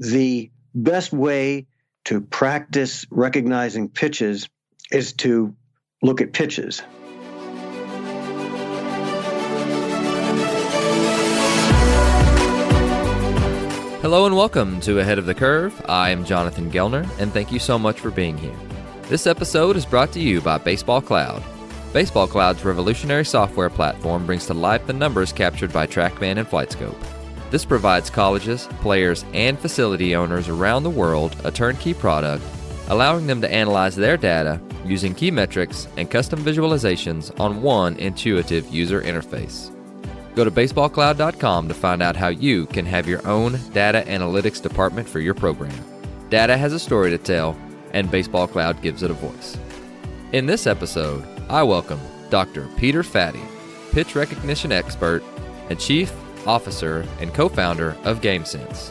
the best way to practice recognizing pitches is to look at pitches. Hello and welcome to Ahead of the Curve. I am Jonathan Gelner, and thank you so much for being here. This episode is brought to you by baseballcloud. baseballcloud's revolutionary software platform brings to life the numbers captured by TrackMan and FlightScope. This provides colleges, players, and facility owners around the world a turnkey product, allowing them to analyze their data using key metrics and custom visualizations on one intuitive user interface. Go to baseballcloud.com to find out how you can have your own data analytics department for your program. Data has a story to tell, and BaseballCloud gives it a voice. In this episode, I welcome Dr. Peter Fadde, pitch recognition expert and chief officer and co-founder of gameSense.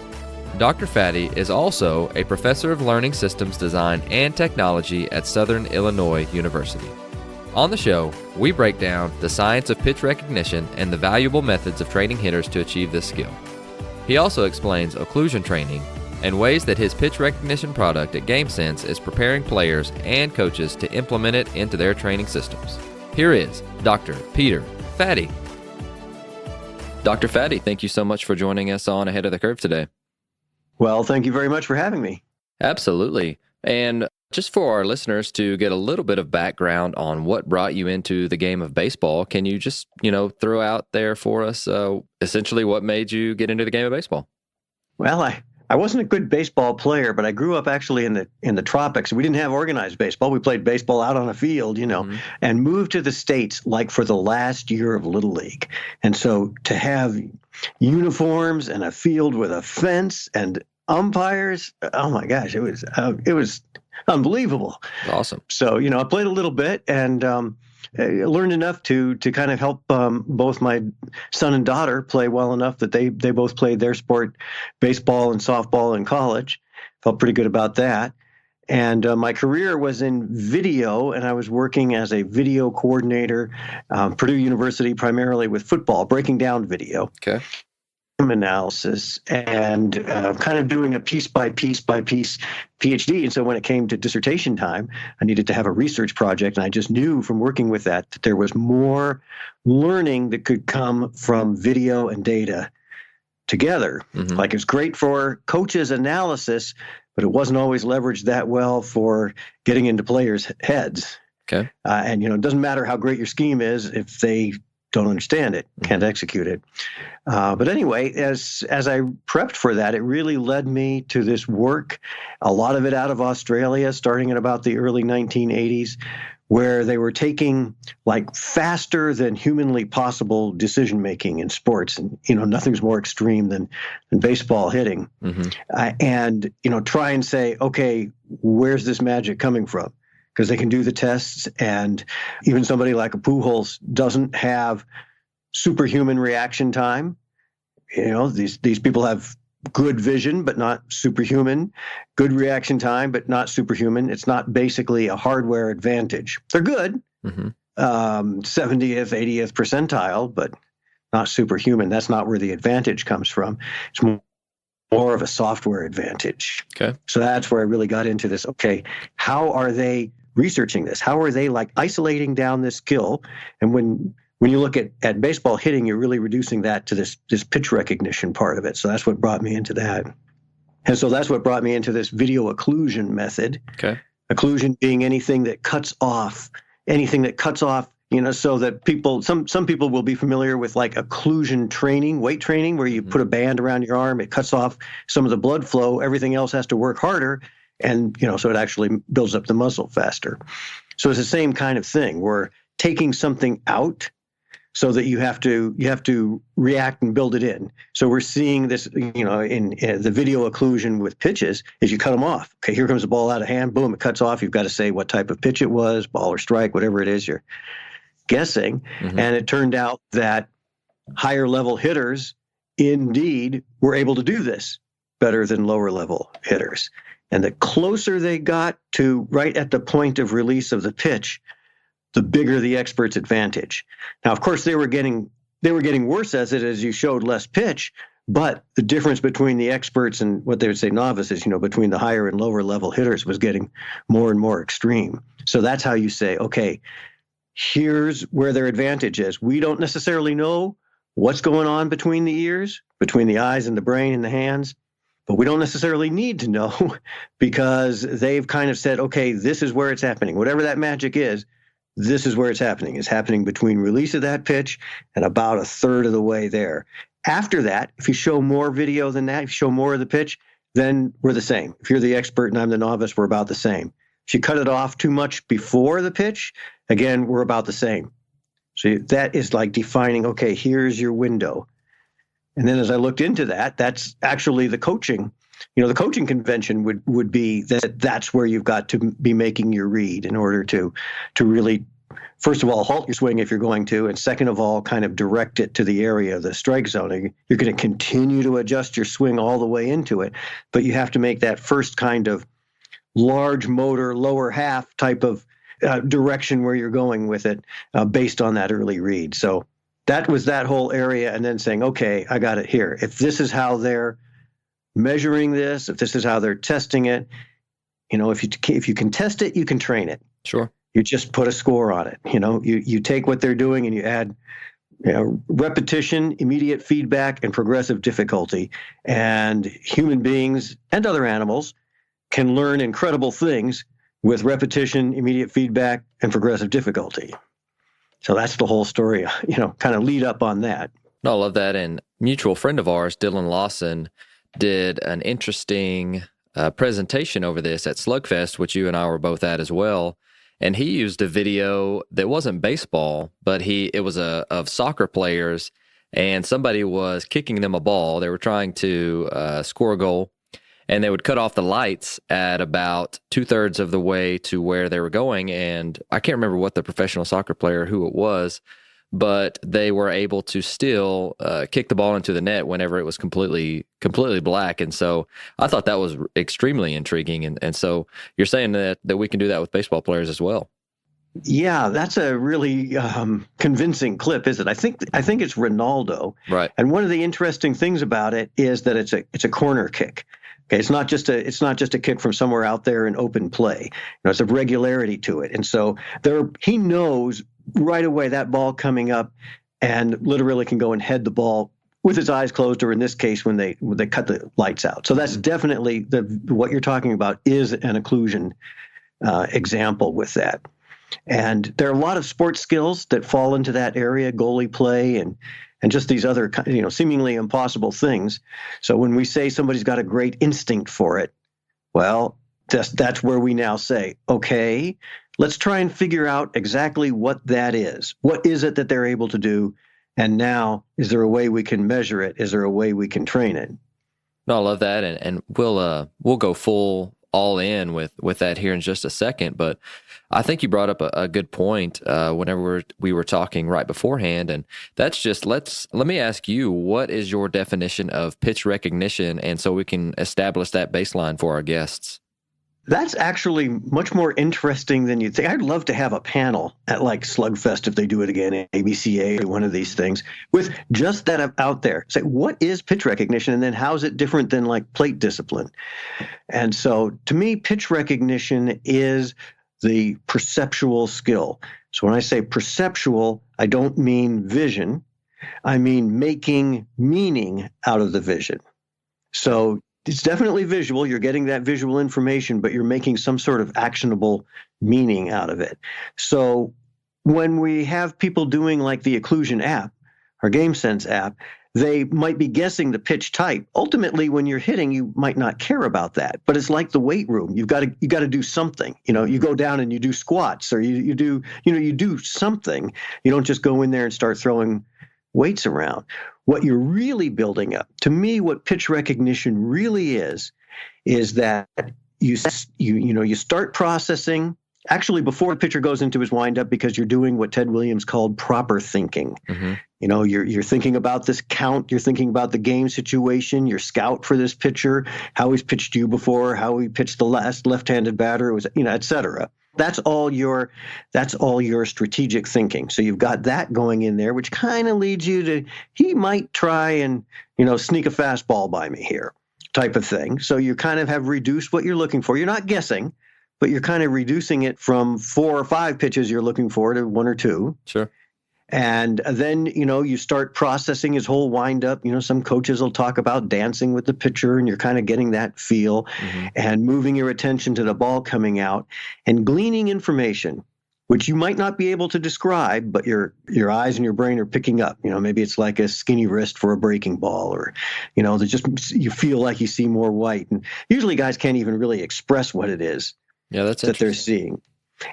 Dr. Fadde is also a professor of learning systems design and technology at Southern Illinois University. On the show, we break down the science of pitch recognition and the valuable methods of training hitters to achieve this skill. He also explains occlusion training and ways that his pitch recognition product at gameSense is preparing players and coaches to implement it into their training systems. Here is Dr. Peter Fadde. Dr. Fadde, thank you so much for joining us on Ahead of the Curve today. Well, thank you very much for having me. Absolutely. And just for our listeners to get a little bit of background on what brought you into the game of baseball, can you just, throw out there for us essentially what made you get into the game of baseball? Well, I wasn't a good baseball player, but I grew up actually in the tropics. We didn't have organized baseball. We played baseball out on a field, and moved to the States like for the last year of Little League. And so to have uniforms and a field with a fence and umpires, oh my gosh, it was unbelievable. Awesome. So, I played a little bit and I learned enough to kind of help both my son and daughter play well enough that they both played their sport, baseball and softball in college. Felt pretty good about that. And my career was in video, and I was working as a video coordinator, Purdue University, primarily with football, breaking down video. Okay. Analysis and kind of doing a piece by piece PhD. And so when it came to dissertation time, I needed to have a research project. And I just knew from working with that there was more learning that could come from video and data together. Mm-hmm. Like it's great for coaches' analysis, but it wasn't always leveraged that well for getting into players' heads. Okay. And, it doesn't matter how great your scheme is if they don't understand it, can't execute it. But anyway, as I prepped for that, it really led me to this work, a lot of it out of Australia, starting in about the early 1980s, where they were taking like faster than humanly possible decision-making in sports. And, nothing's more extreme than baseball hitting. Mm-hmm. And try and say, okay, where's this magic coming from? Because they can do the tests, and even somebody like a Pujols doesn't have superhuman reaction time. These people have good vision, but not superhuman, good reaction time, but not superhuman. It's not basically a hardware advantage. They're good, 70th, 80th percentile, but not superhuman. That's not where the advantage comes from. It's more of a software advantage. Okay. So that's where I really got into this. Okay, how are they researching this? How are they like isolating down this skill? And when you look at baseball hitting, you're really reducing that to this pitch recognition part of it. So that's what brought me into that. And so that's what brought me into this video occlusion method. Okay. Occlusion being anything that cuts off, so that people, some people will be familiar with like occlusion training, weight training, where you put a band around your arm, it cuts off some of the blood flow, everything else has to work harder. And, so it actually builds up the muscle faster. So it's the same kind of thing. We're taking something out so that you have to react and build it in. So we're seeing this, in the video occlusion with pitches is you cut them off. Okay, here comes the ball out of hand. Boom, it cuts off. You've got to say what type of pitch it was, ball or strike, whatever it is you're guessing. Mm-hmm. And it turned out that higher level hitters indeed were able to do this better than lower level hitters. And the closer they got to right at the point of release of the pitch, the bigger the expert's advantage. Now, of course, they were getting worse as you showed less pitch, But the difference between the experts and what they would say novices, between the higher and lower level hitters was getting more and more extreme. So that's how you say, okay, here's where their advantage is. We don't necessarily know what's going on between the ears, between the eyes and the brain and the hands, but we don't necessarily need to know because they've kind of said, okay, this is where it's happening. Whatever that magic is, this is where it's happening. It's happening between release of that pitch and about a third of the way there. After that, if you show more video than that, if you show more of the pitch, then we're the same. If you're the expert and I'm the novice, we're about the same. If you cut it off too much before the pitch, again, we're about the same. So that is like defining, okay, here's your window. And then as I looked into that, that's actually the coaching. The coaching convention would be that that's where you've got to be making your read in order to really, first of all, halt your swing if you're going to, and second of all, kind of direct it to the area of the strike zone. You're going to continue to adjust your swing all the way into it, but you have to make that first kind of large motor, lower half type of direction where you're going with it based on that early read. So that was that whole area, and then saying, okay, I got it here. If this is how they're measuring this, if this is how they're testing it, if you can test it, you can train it. Sure. You just put a score on it. You take what they're doing and you add repetition, immediate feedback, and progressive difficulty. And human beings and other animals can learn incredible things with repetition, immediate feedback, and progressive difficulty. So that's the whole story, kind of lead up on that. No, I love that. And mutual friend of ours, Dylan Lawson, did an interesting presentation over this at Slugfest, which you and I were both at as well. And he used a video that wasn't baseball, but it was of soccer players, and somebody was kicking them a ball. They were trying to score a goal, and they would cut off the lights at about 2/3 of the way to where they were going. And I can't remember what the professional soccer player, who it was, but they were able to still kick the ball into the net whenever it was completely black. And so I thought that was extremely intriguing. And so you're saying that we can do that with baseball players as well. Yeah, that's a really convincing clip, isn't it? I think it's Ronaldo. Right. And one of the interesting things about it is that it's a corner kick. Okay, it's not just a kick from somewhere out there in open play. It's a regularity to it. And so he knows right away that ball coming up and literally can go and head the ball with his eyes closed, or in this case, when they cut the lights out. So that's definitely what you're talking about is an occlusion example with that. And there are a lot of sports skills that fall into that area, goalie play and just these other, seemingly impossible things. So when we say somebody's got a great instinct for it, well, that's where we now say, okay, let's try and figure out exactly what that is. What is it that they're able to do? And now, is there a way we can measure it? Is there a way we can train it? No, I love that. And we'll go full all in with that here in just a second. But I think you brought up a good point whenever we were talking right beforehand. And that's just, let me ask you, what is your definition of pitch recognition? And so we can establish that baseline for our guests. That's actually much more interesting than you'd think. I'd love to have a panel at like Slugfest if they do it again, ABCA or one of these things, with just that out there. Say, what is pitch recognition? And then how is it different than like plate discipline? And so to me, pitch recognition is the perceptual skill. So when I say perceptual, I don't mean vision. I mean making meaning out of the vision. So it's definitely visual. You're getting that visual information, but you're making some sort of actionable meaning out of it. So when we have people doing like the occlusion app, our gameSense app, they might be guessing the pitch type. Ultimately, when you're hitting, you might not care about that. But it's like the weight room. You got to do something. You go down and you do squats, or you do something. You don't just go in there and start throwing weights around. What you're really building up, to me, what pitch recognition really is that you start processing actually before the pitcher goes into his windup, because you're doing what Ted Williams called proper thinking. Mm-hmm. You're thinking about this count, you're thinking about the game situation, your scout for this pitcher, how he's pitched you before, how he pitched the last left-handed batter, et cetera. That's all your strategic thinking. So you've got that going in there, which kind of leads you to, he might try and, sneak a fastball by me here type of thing. So you kind of have reduced what you're looking for. You're not guessing, but you're kind of reducing it from 4 or 5 pitches you're looking for to 1 or 2. Sure. And then, you start processing his whole windup. Some coaches will talk about dancing with the pitcher, and you're kind of getting that feel and moving your attention to the ball coming out and gleaning information, which you might not be able to describe, but your eyes and your brain are picking up. Maybe it's like a skinny wrist for a breaking ball, or, you feel like you see more white. And usually guys can't even really express what it is that they're seeing.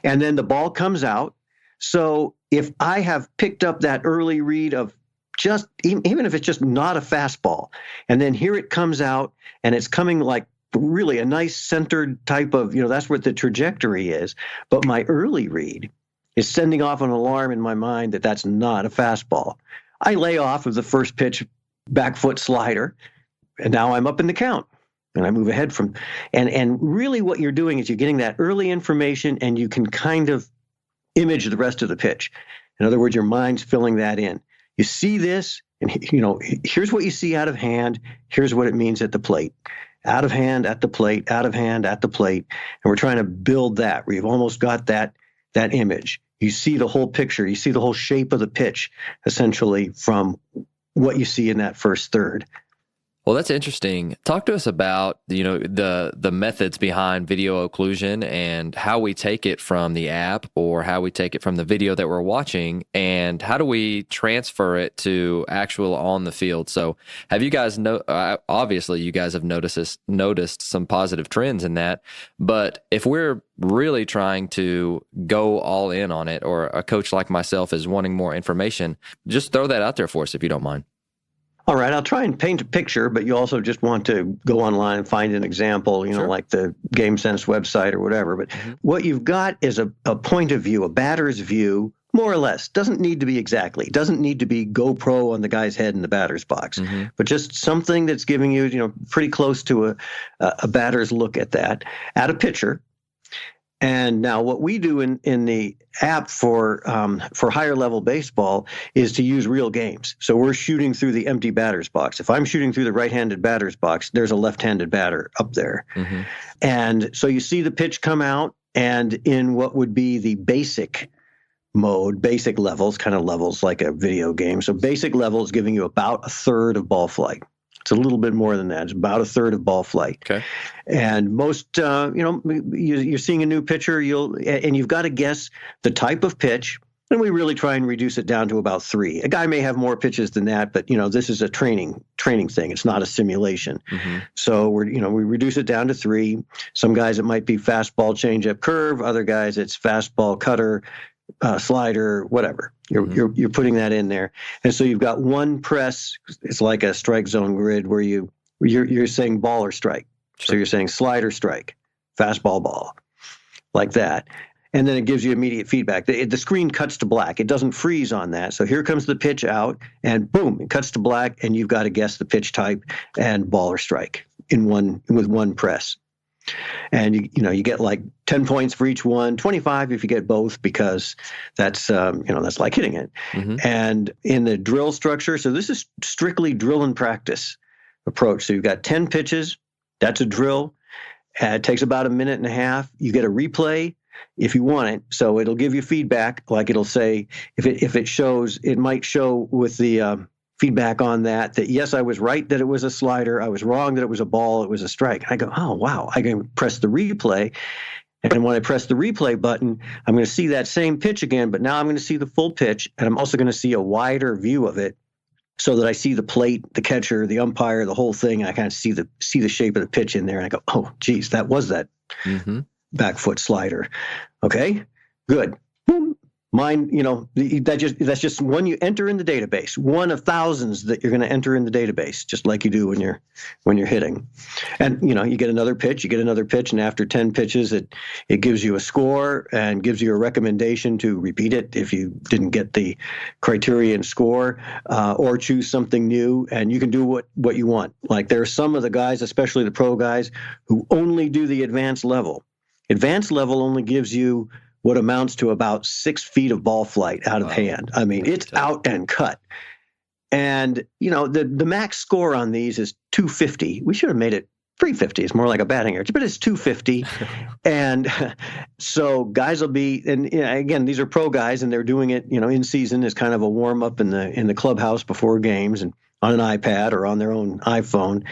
And then the ball comes out. So if I have picked up that early read of just, even if it's just not a fastball, and then here it comes out and it's coming like really a nice centered type of, that's what the trajectory is. But my early read is sending off an alarm in my mind that that's not a fastball. I lay off of the first pitch, back foot slider, and now I'm up in the count. And I move ahead from, and really what you're doing is you're getting that early information, and you can kind of image the rest of the pitch. In other words, your mind's filling that in. You see this, and here's what you see out of hand. Here's what it means at the plate. Out of hand, at the plate, out of hand, at the plate. And we're trying to build that where you've almost got that image. You see the whole picture. You see the whole shape of the pitch, essentially, from what you see in that first third. Well, that's interesting. Talk to us about, the methods behind video occlusion and how we take it from the app or how we take it from the video that we're watching, and how do we transfer it to actual on the field. So have you guys obviously you guys have noticed some positive trends in that, but if we're really trying to go all in on it, or a coach like myself is wanting more information, just throw that out there for us if you don't mind. All right, I'll try and paint a picture, but you also just want to go online and find an example, Sure. like the gameSense website or whatever. But what you've got is a point of view, a batter's view, more or less. Doesn't need to be exactly. Doesn't need to be GoPro on the guy's head in the batter's box, but just something that's giving you, pretty close to a batter's look at that, at a pitcher. And now what we do in the app for higher level baseball is to use real games. So we're shooting through the empty batter's box. If I'm shooting through the right-handed batter's box, there's a left-handed batter up there. And so you see the pitch come out, and in what would be the basic mode, basic levels, kind of levels like a video game. So basic level is giving you about a third of ball flight. It's a little bit more than that. It's about a third of ball flight. Okay. And most, you're seeing a new pitcher, you've got to guess the type of pitch, and we really try and reduce it down to about 3. A guy may have more pitches than that, but this is a training thing. It's not a simulation. So we reduce it down to 3. Some guys it might be fastball, changeup, curve. Other guys it's fastball, cutter, slider, whatever. You're putting that in there, and so you've got one press. It's like a strike zone grid where you're saying ball or strike. Sure. So you're saying slider, strike, fastball, ball, like that, and then it gives you immediate feedback. The screen cuts to black. It doesn't freeze on that. So here comes the pitch out, and boom, it cuts to black, and you've got to guess the pitch type and ball or strike with one press. And you get like 10 points for each one, 25 if you get both, because that's that's like hitting it. And in the drill structure, so this is strictly drill and practice approach. So you've got 10 pitches, that's a drill. It takes about a minute and a half. You get a replay if you want it. So it'll give you feedback, like it'll say if it shows, it might show with the feedback on that yes, I was right that it was a slider. I was wrong that it was a ball. It was a strike. I go, oh, wow. I can press the replay. And when I press the replay button, I'm going to see that same pitch again, but now I'm going to see the full pitch, and I'm also going to see a wider view of it so that I see the plate, the catcher, the umpire, the whole thing. And I kind of see the shape of the pitch in there. And I go, oh, geez, that was that back foot slider. Okay, good. Boom. Mine, that's just one you enter in the database, one of thousands that you're going to enter in the database, just like you do when you're hitting. And you get another pitch, and after 10 pitches, it gives you a score and gives you a recommendation to repeat it if you didn't get the criterion score, or choose something new. And you can do what you want. Like there are some of the guys, especially the pro guys, who only do the advanced level. Advanced level only gives you what amounts to about 6 feet of ball flight out of hand. I mean, it's out and cut. And, the max score on these is 250. We should have made it 350. It's more like a batting average, but it's 250. And so guys will be, and again, these are pro guys, and they're doing it, in season as kind of a warm up in the clubhouse before games, and on an iPad or on their own iPhone.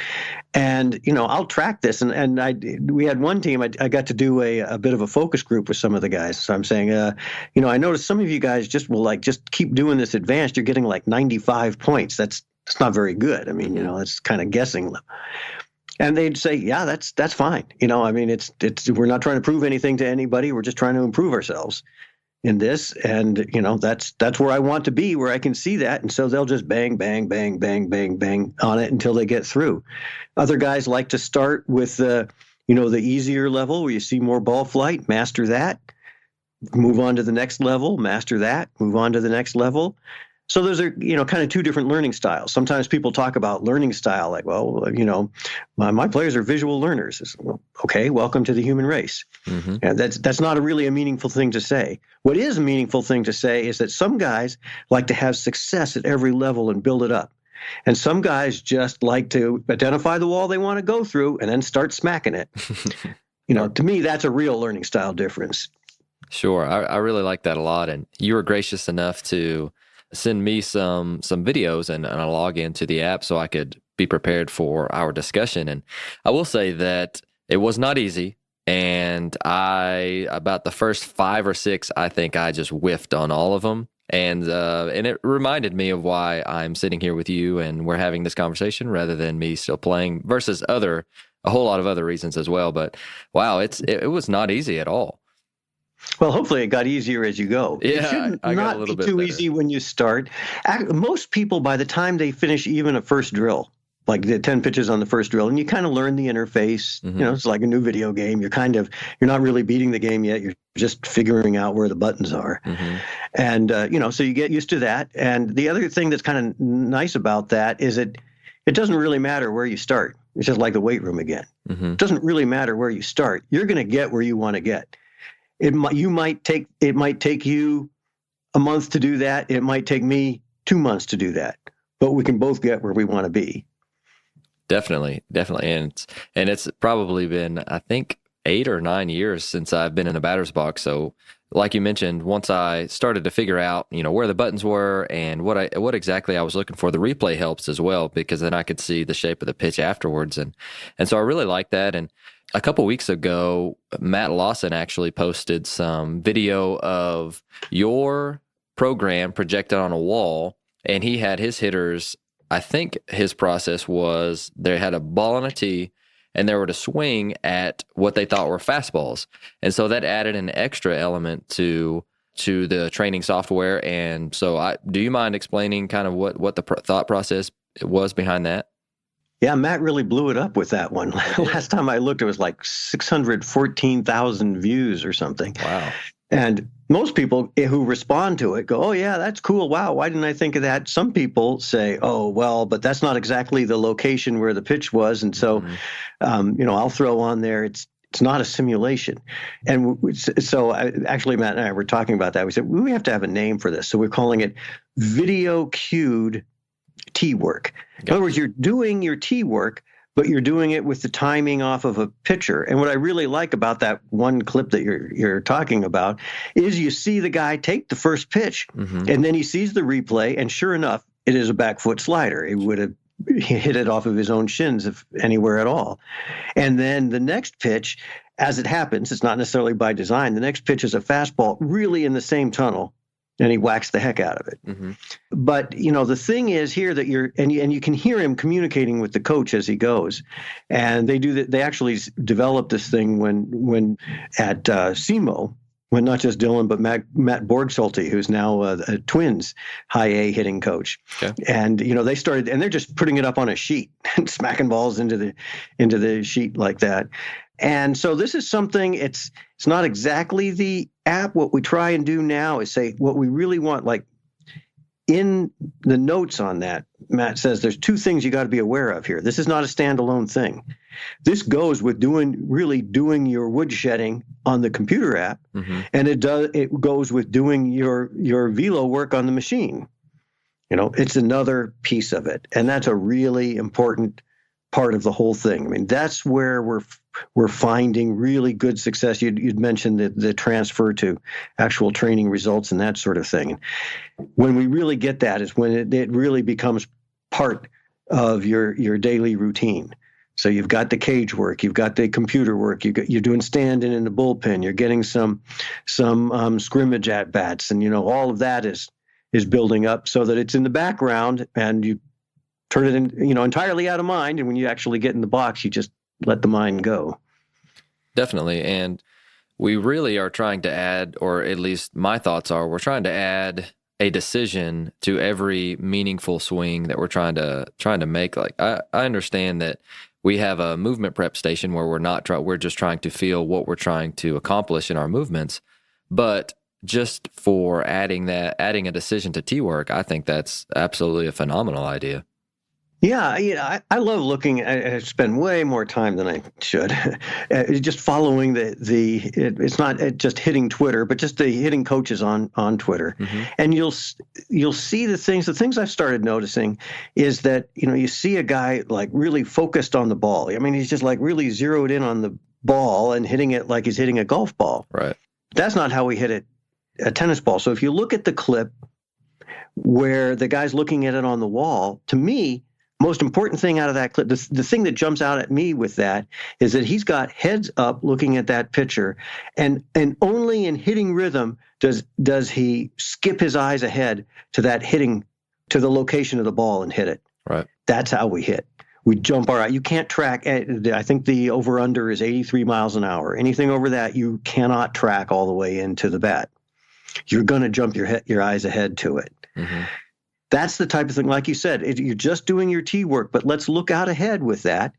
And, I'll track this. And we had one team, I got to do a bit of a focus group with some of the guys. So I'm saying, I noticed some of you guys just keep doing this advanced. You're getting like 95 points. That's not very good. I mean, it's kind of guessing. And they'd say, yeah, that's fine. It's we're not trying to prove anything to anybody. We're just trying to improve ourselves in this. And, that's where I want to be, where I can see that. And so they'll just bang, bang, bang, bang, bang, bang on it until they get through. Other guys like to start with the easier level where you see more ball flight, master that, move on to the next level, master that, move on to the next level. So those are, kind of two different learning styles. Sometimes people talk about learning style like, well, my players are visual learners. It's, well, okay, welcome to the human race. Mm-hmm. And that's not really a meaningful thing to say. What is a meaningful thing to say is that some guys like to have success at every level and build it up. And some guys just like to identify the wall they want to go through and then start smacking it. To me, that's a real learning style difference. Sure. I really like that a lot. And you were gracious enough to send me some videos and a log into the app so I could be prepared for our discussion. And I will say that it was not easy. And about the first 5 or 6, I think I just whiffed on all of them. And it reminded me of why I'm sitting here with you and we're having this conversation rather than me still playing versus a whole lot of other reasons as well. But wow, it was not easy at all. Well, hopefully it got easier as you go. Yeah, it should I got not a little be bit too better. easy when you start. Most people, by the time they finish even a first drill, like the 10 pitches on the first drill, and you kind of learn the interface. Mm-hmm. It's like a new video game. You're not really beating the game yet. You're just figuring out where the buttons are. Mm-hmm. And, so you get used to that. And the other thing that's kind of nice about that is it doesn't really matter where you start. It's just like the weight room again. Mm-hmm. It doesn't really matter where you start. You're going to get where you want to get. It might take you a month to do that. It might take me 2 months to do that, but we can both get where we want to be. Definitely. And it's probably been, I think, 8 or 9 years since I've been in a batter's box. So like you mentioned, once I started to figure out, where the buttons were and what exactly I was looking for, the replay helps as well, because then I could see the shape of the pitch afterwards. And so I really like that. And a couple weeks ago, Matt Lawson actually posted some video of your program projected on a wall, and he had his hitters. I think his process was they had a ball on a tee, and they were to swing at what they thought were fastballs. And so that added an extra element to the training software. And so do you mind explaining kind of what the thought process was behind that? Yeah, Matt really blew it up with that one. Last time I looked, it was like 614,000 views or something. Wow. And most people who respond to it go, oh, yeah, that's cool. Wow, why didn't I think of that? Some people say, oh, well, but that's not exactly the location where the pitch was. And so, I'll throw on there, it's not a simulation. And so actually, Matt and I were talking about that. We said, we have to have a name for this. So we're calling it video cued tee work. In other words, you're doing your tee work, but you're doing it with the timing off of a pitcher. And what I really like about that one clip that you're talking about is you see the guy take the first pitch, and then he sees the replay, and sure enough, it is a back foot slider. It would have hit it off of his own shins, if anywhere at all. And then the next pitch, as it happens, it's not necessarily by design, the next pitch is a fastball really in the same tunnel, and he whacks the heck out of it. Mm-hmm. But, the thing is here that you can hear him communicating with the coach as he goes. And they actually developed this thing when at SEMO, when not just Dylan, but Matt Borgsolti, who's now a Twins high A hitting coach. Okay. And, they started, and they're just putting it up on a sheet and smacking balls into the sheet like that. And so this is something, it's not exactly the app. What we try and do now is say what we really want, like in the notes on that, Matt says there's 2 things you got to be aware of here. This is not a standalone thing. This goes with really doing your woodshedding on the computer app, and it goes with doing your velo work on the machine. It's another piece of it, and that's a really important part of the whole thing. I mean, that's where we're finding really good success. You'd mentioned the transfer to actual training results and that sort of thing. And when we really get that is when it really becomes part of your daily routine. So you've got the cage work, you've got the computer work, you're doing stand-in in the bullpen, you're getting some scrimmage at bats, and all of that is building up so that it's in the background, and you turn it in, entirely out of mind. And when you actually get in the box, you just let the mind go. Definitely. And we really are trying to add, or at least my thoughts are, we're trying to add a decision to every meaningful swing that we're trying to make. Like I understand that we have a movement prep station where we're just trying to feel what we're trying to accomplish in our movements. But just for adding a decision to tee work, I think that's absolutely a phenomenal idea. Yeah, I love looking. I spend way more time than I should, just following it's not just hitting Twitter, but just the hitting coaches on Twitter, and you'll see the things I've started noticing is that you see a guy like really focused on the ball. I mean, he's just like really zeroed in on the ball and hitting it like he's hitting a golf ball. Right. That's not how we hit it, a tennis ball. So if you look at the clip where the guy's looking at it on the wall, to me, most important thing out of that clip, the thing that jumps out at me with that is that he's got heads up looking at that pitcher, and only in hitting rhythm does he skip his eyes ahead to that hitting, to the location of the ball and hit it. Right. That's how we hit. We jump our eye. You can't track. I think the over-under is 83 miles an hour. Anything over that, you cannot track all the way into the bat. You're going to jump your eyes ahead to it. That's the type of thing, like you said, you're just doing your tee work, but let's look out ahead with that.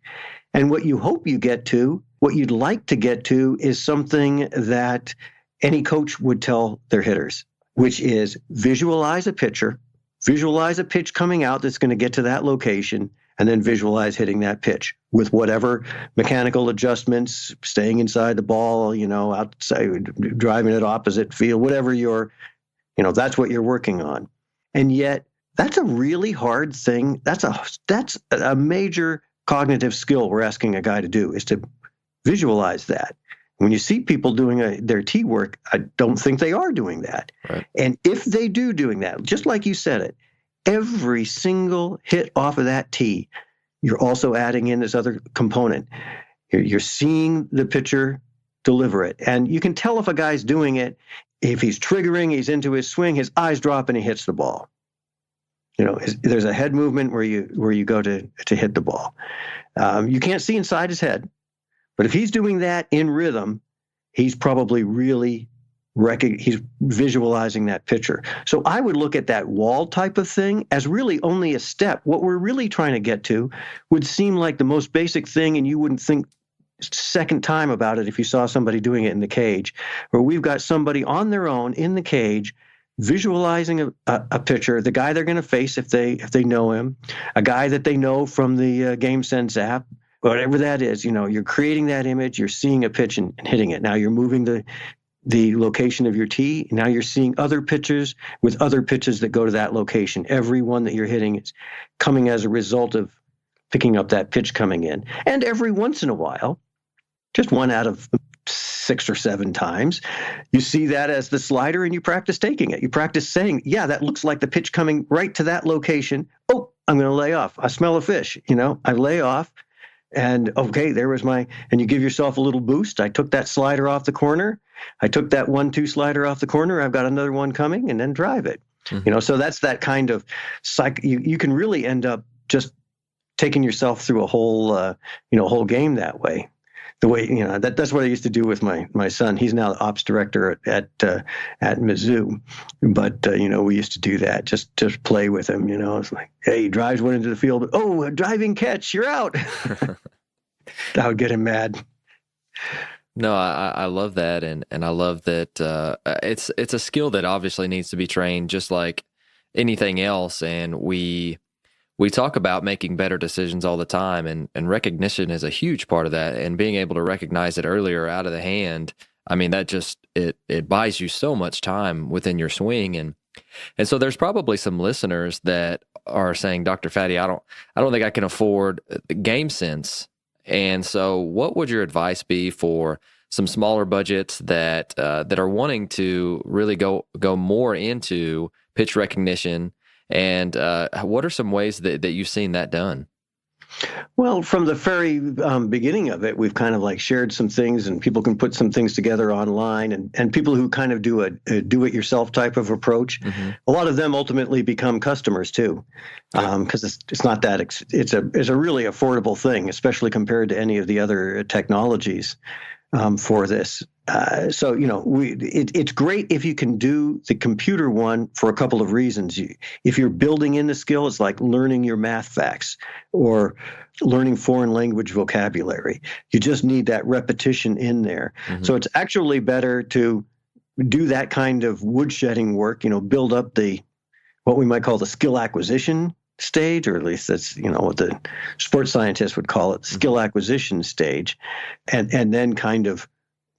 And what you hope you get to, what you'd like to get to, is something that any coach would tell their hitters, which is visualize a pitcher, visualize a pitch coming out that's going to get to that location, and then visualize hitting that pitch with whatever mechanical adjustments, staying inside the ball, outside, driving it opposite field, whatever that's what you're working on. And yet, that's a really hard thing. That's a major cognitive skill we're asking a guy to do, is to visualize that. When you see people doing their tee work, I don't think they are doing that. Right. And if they doing that, just like you said it, every single hit off of that tee, you're also adding in this other component. You're seeing the pitcher deliver it. And you can tell if a guy's doing it, if he's triggering, he's into his swing, his eyes drop and he hits the ball. There's a head movement where you go to hit the ball. You can't see inside his head, but if he's doing that in rhythm, he's probably really he's visualizing that pitcher. So I would look at that wall type of thing as really only a step. What we're really trying to get to would seem like the most basic thing, and you wouldn't think second time about it if you saw somebody doing it in the cage, where we've got somebody on their own in the cage visualizing a pitcher, the guy they're going to face if they know him, a guy that they know from the gameSense app, whatever that is. You're creating that image, you're seeing a pitch and hitting it. Now you're moving the location of your tee. Now you're seeing other pitchers with other pitches that go to that location. Every one that you're hitting is coming as a result of picking up that pitch coming in. And every once in a while, just one out of 6 or 7 times, you see that as the slider and you practice taking it. You practice saying, yeah, that looks like the pitch coming right to that location. Oh, I'm going to lay off. I smell a fish. I lay off. And okay, there was and you give yourself a little boost. I took that slider off the corner. I took that 1-2 slider off the corner. I've got another one coming, and then drive it. So that's that kind of you can really end up just taking yourself through a whole game that way. The way, that's what I used to do with my son. He's now the ops director at Mizzou. But, we used to do that, just play with him. It's like, hey, he drives one into the field. Oh, a driving catch, you're out. That would get him mad. No, I love that. And I love that it's a skill that obviously needs to be trained just like anything else. And we We talk about making better decisions all the time, and recognition is a huge part of that. And being able to recognize it earlier out of the hand, I mean, that just it buys you so much time within your swing. And so there's probably some listeners that are saying, Dr. Fadde, I don't think I can afford gameSense. And so what would your advice be for some smaller budgets that are wanting to really go more into pitch recognition? And what are some ways that you've seen that done? Well, from the very beginning of it, we've kind of like shared some things, and people can put some things together online, and people who kind of do a do-it-yourself type of approach, a lot of them ultimately become customers too, because it's not that it's a really affordable thing, especially compared to any of the other technologies for this. So, it's great if you can do the computer one for a couple of reasons. If you're building in the skill, it's like learning your math facts or learning foreign language vocabulary. You just need that repetition in there. So it's actually better to do that kind of woodshedding work, build up what we might call the skill acquisition stage, or at least that's, what the sports scientists would call it, skill acquisition stage, and then kind of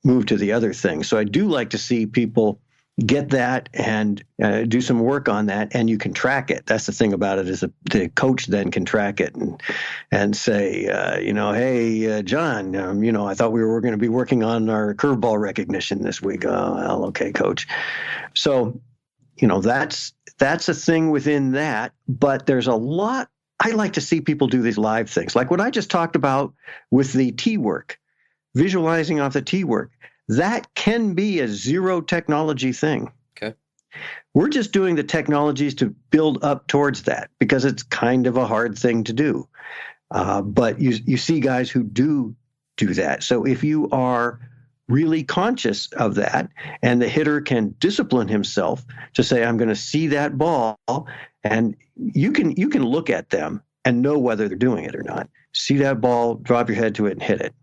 move to the other thing. So I do like to see people get that and do some work on that, and you can track it. That's the thing about it, is the coach then can track it and say, hey, John, I thought we were going to be working on our curveball recognition this week. Oh, well, okay, coach. So, that's a thing within that, but there's a lot. I like to see people do these live things, like what I just talked about with the T work, visualizing off the T work. That can be a zero technology thing. Okay. We're just doing the technologies to build up towards that, because it's kind of a hard thing to do. But you see guys who do that. So if you are really conscious of that, and the hitter can discipline himself to say, I'm going to see that ball, and you can look at them and know whether they're doing it or not. See that ball, drop your head to it and hit it.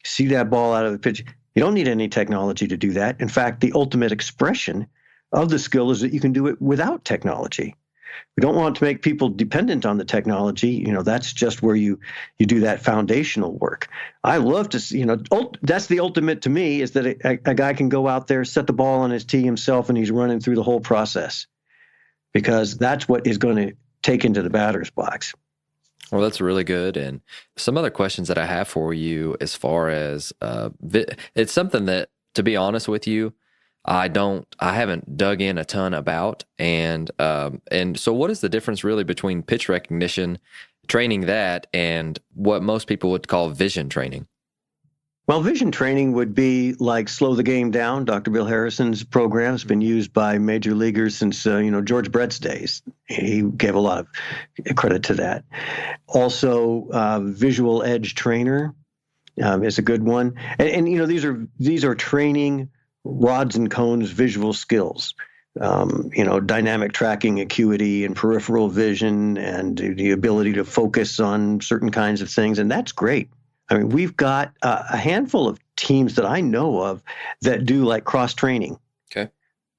See that ball out of the pitch. You don't need any technology to do that. In fact, the ultimate expression of the skill is that you can do it without technology. We don't want to make people dependent on the technology. That's just where you do that foundational work. I love to see, that's the ultimate to me, is that a guy can go out there, set the ball on his tee himself, and he's running through the whole process, because that's what is going to take into the batter's box. Well, that's really good. And some other questions that I have for you, as far as it's something that, to be honest with you, I haven't dug in a ton about. And so what is the difference really between pitch recognition, training that, and what most people would call vision training? Well, vision training would be like Slow the Game Down. Dr. Bill Harrison's program has been used by major leaguers since, George Brett's days. He gave a lot of credit to that. Also, Visual Edge Trainer is a good one. And these are training rods and cones visual skills. Dynamic tracking, acuity, and peripheral vision, and the ability to focus on certain kinds of things. And that's great. I mean, we've got a handful of teams that I know of that do like cross training. Okay.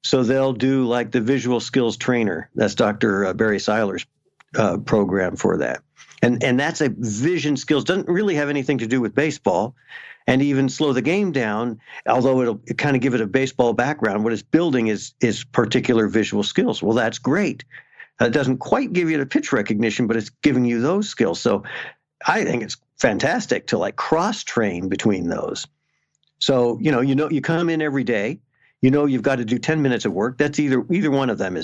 So they'll do like the visual skills trainer. That's Dr. Barry Seiler's program for that. And that's a vision skills. Doesn't really have anything to do with baseball. And even Slow the Game Down, although it'll kind of give it a baseball background, what it's building is particular visual skills. Well, that's great. It doesn't quite give you the pitch recognition, but it's giving you those skills. So I think it's fantastic to like cross train between those. So, you come in every day, you've got to do 10 minutes of work. That's either one of them